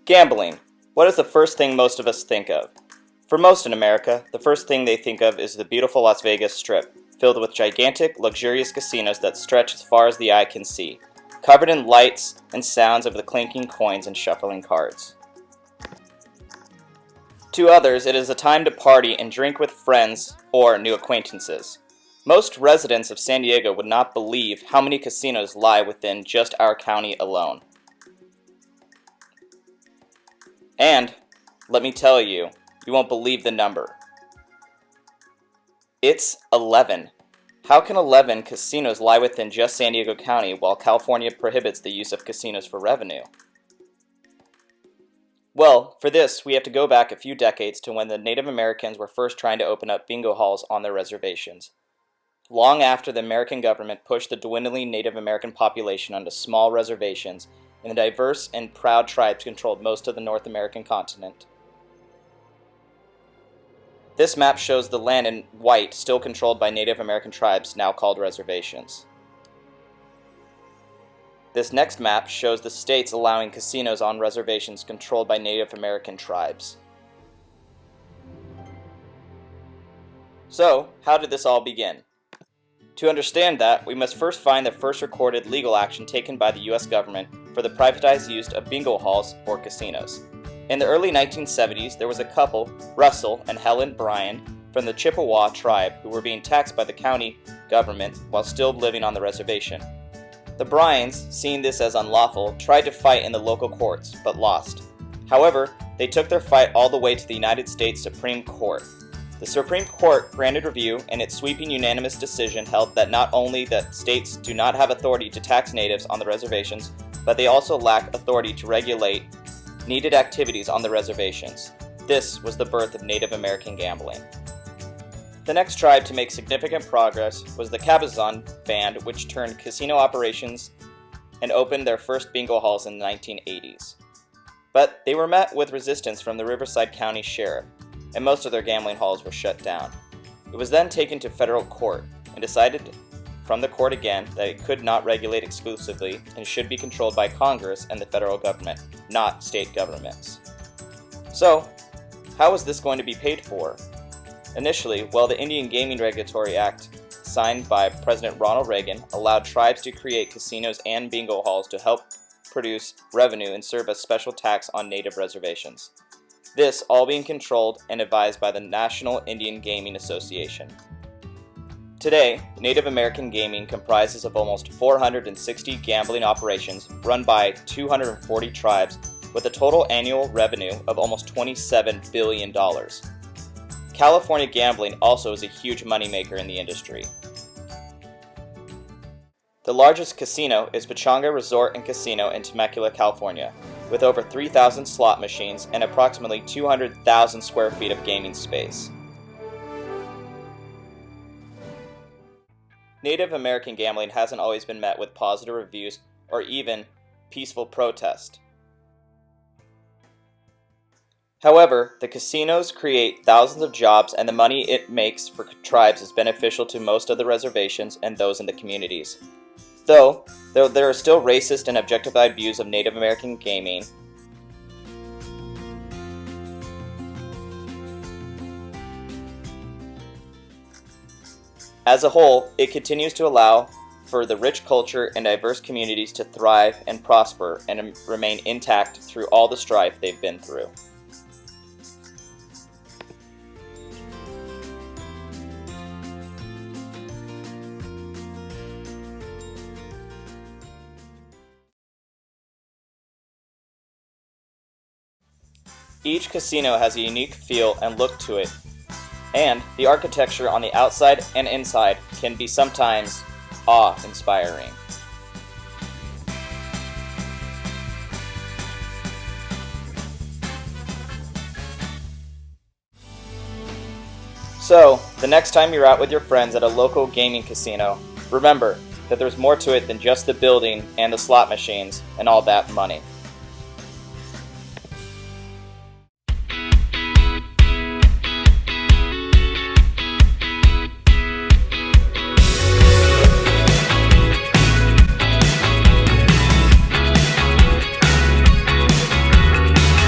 Gambling. What is the first thing most of us think of? For most in America, the first thing they think of is the beautiful Las Vegas Strip, filled with gigantic, luxurious casinos that stretch as far as the eye can see, covered in lights and sounds of the clinking coins and shuffling cards. To others, it is a time to party and drink with friends or new acquaintances. Most residents of San Diego would not believe how many casinos lie within just our county alone. And, let me tell you, you won't believe the number. It's 11. How can 11 casinos lie within just San Diego County while California prohibits the use of casinos for revenue? Well, for this, we have to go back a few decades to when the Native Americans were first trying to open up bingo halls on their reservations. Long after the American government pushed the dwindling Native American population onto small reservations, and the diverse and proud tribes controlled most of the North American continent. This map shows the land in white still controlled by Native American tribes, now called reservations. This next map shows the states allowing casinos on reservations controlled by Native American tribes. So, how did this all begin? To understand that, we must first find the first recorded legal action taken by the U.S. government for the privatized use of bingo halls or casinos. In the early 1970s, there was a couple, Russell and Helen Bryan, from the Chippewa tribe who were being taxed by the county government while still living on the reservation. The Bryans, seeing this as unlawful, tried to fight in the local courts, but lost. However, they took their fight all the way to the United States Supreme Court. The Supreme Court granted review, and its sweeping unanimous decision held that not only that states do not have authority to tax natives on the reservations, but they also lack authority to regulate needed activities on the reservations. This was the birth of Native American gambling. The next tribe to make significant progress was the Cabazon Band, which turned casino operations and opened their first bingo halls in the 1980s. But they were met with resistance from the Riverside County Sheriff, and most of their gambling halls were shut down. It was then taken to federal court and decided from the court again that it could not regulate exclusively and should be controlled by Congress and the federal government, not state governments. So, how was this going to be paid for? Initially, the Indian Gaming Regulatory Act, signed by President Ronald Reagan, allowed tribes to create casinos and bingo halls to help produce revenue and serve as special tax on native reservations. This all being controlled and advised by the National Indian Gaming Association. Today, Native American gaming comprises of almost 460 gambling operations run by 240 tribes with a total annual revenue of almost $27 billion. California gambling also is a huge moneymaker in the industry. The largest casino is Pechanga Resort and Casino in Temecula, California, with over 3,000 slot machines and approximately 200,000 square feet of gaming space. Native American gambling hasn't always been met with positive reviews or even peaceful protest. However, the casinos create thousands of jobs, and the money it makes for tribes is beneficial to most of the reservations and those in the communities. Though there are still racist and objectified views of Native American gaming, as a whole, it continues to allow for the rich culture and diverse communities to thrive and prosper and remain intact through all the strife they've been through. Each casino has a unique feel and look to it, and the architecture on the outside and inside can be sometimes awe-inspiring. So, the next time you're out with your friends at a local gaming casino, remember that there's more to it than just the building and the slot machines and all that money.